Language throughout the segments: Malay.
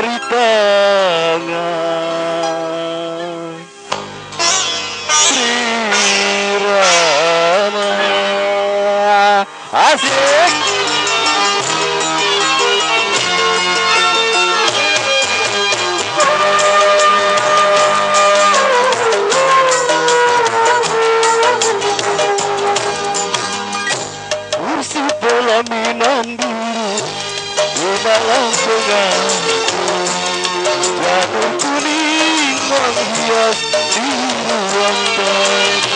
beri tangan Trirana asik. Kursi pelaminan biru di malam pengantin, janur kuning menghias di ruang tamu.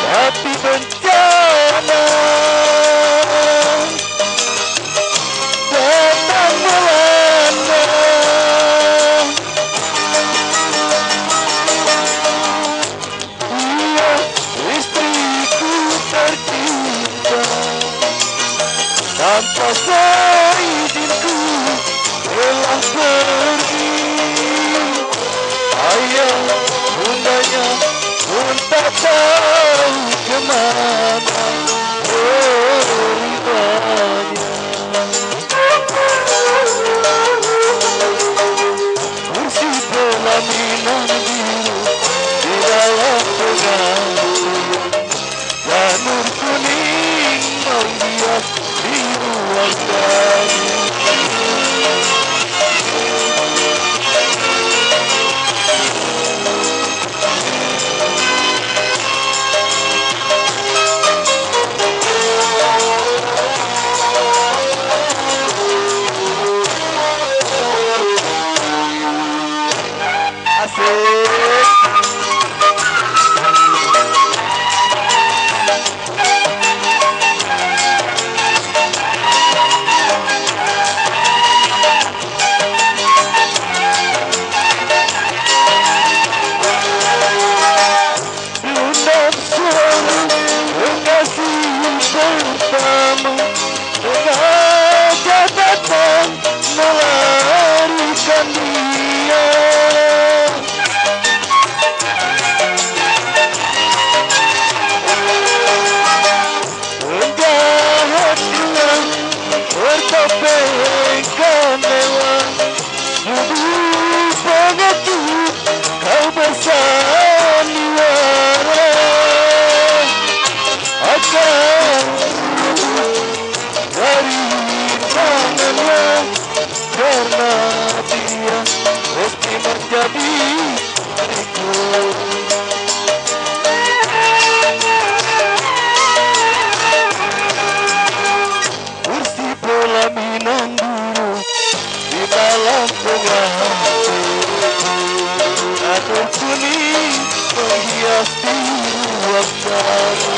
Tapi bencana datang melanda, dia istriku tercinta. Tanpa seizinku telah pergi, ayah bundanya pun tak tahu kemana beribadahnya. Kursi pelaminan biru di dalam pengantin, janur kuning menghias di ruang tamu. Melarikan dia, penjahat dengan bertopeng mewah, tubuh pengecut kau bersandiwara, akan dari tangannya. Karena dia mesti menjadi milikku. Kursi pelaminan biru di malam pengantin, janur kuning menghias di ruang tamu.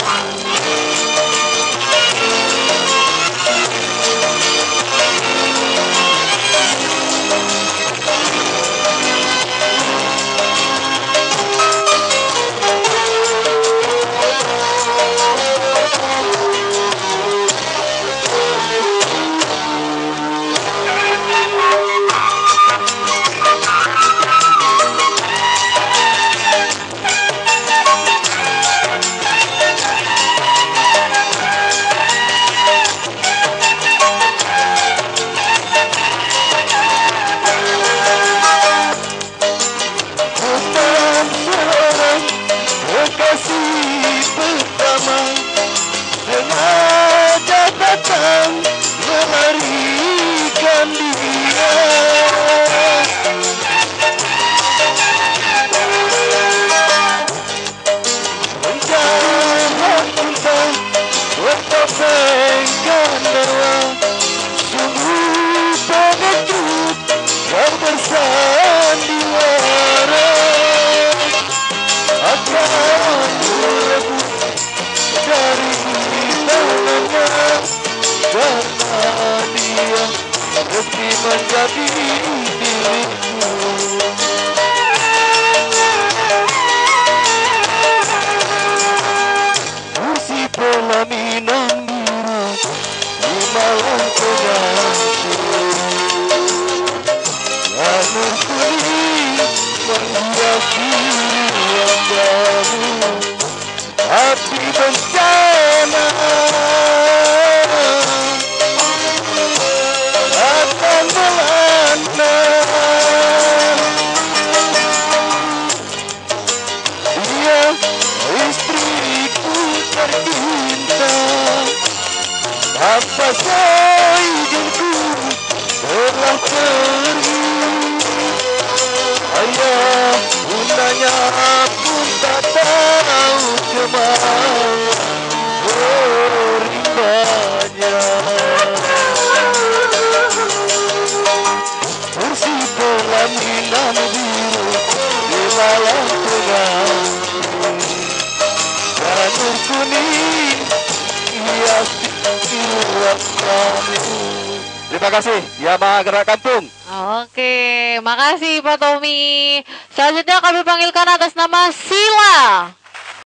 Kasih pertama sengaja datang melarikan dia, penjahat cinta bertopeng gandawa, sungguh pengecut kau bersandiwara, akan merebut dari tangannya. Karena dia mesti menjadi milikku. Kursi pelaminan biru di malam pengantin, janur kuning menghiasi ruang tamu. Tapi bencana datang melanda, yang kamu. Terima kasih ya mga gerak kampung. Oke, makasih Pak Tommy. Selanjutnya kami panggilkan atas nama Sila.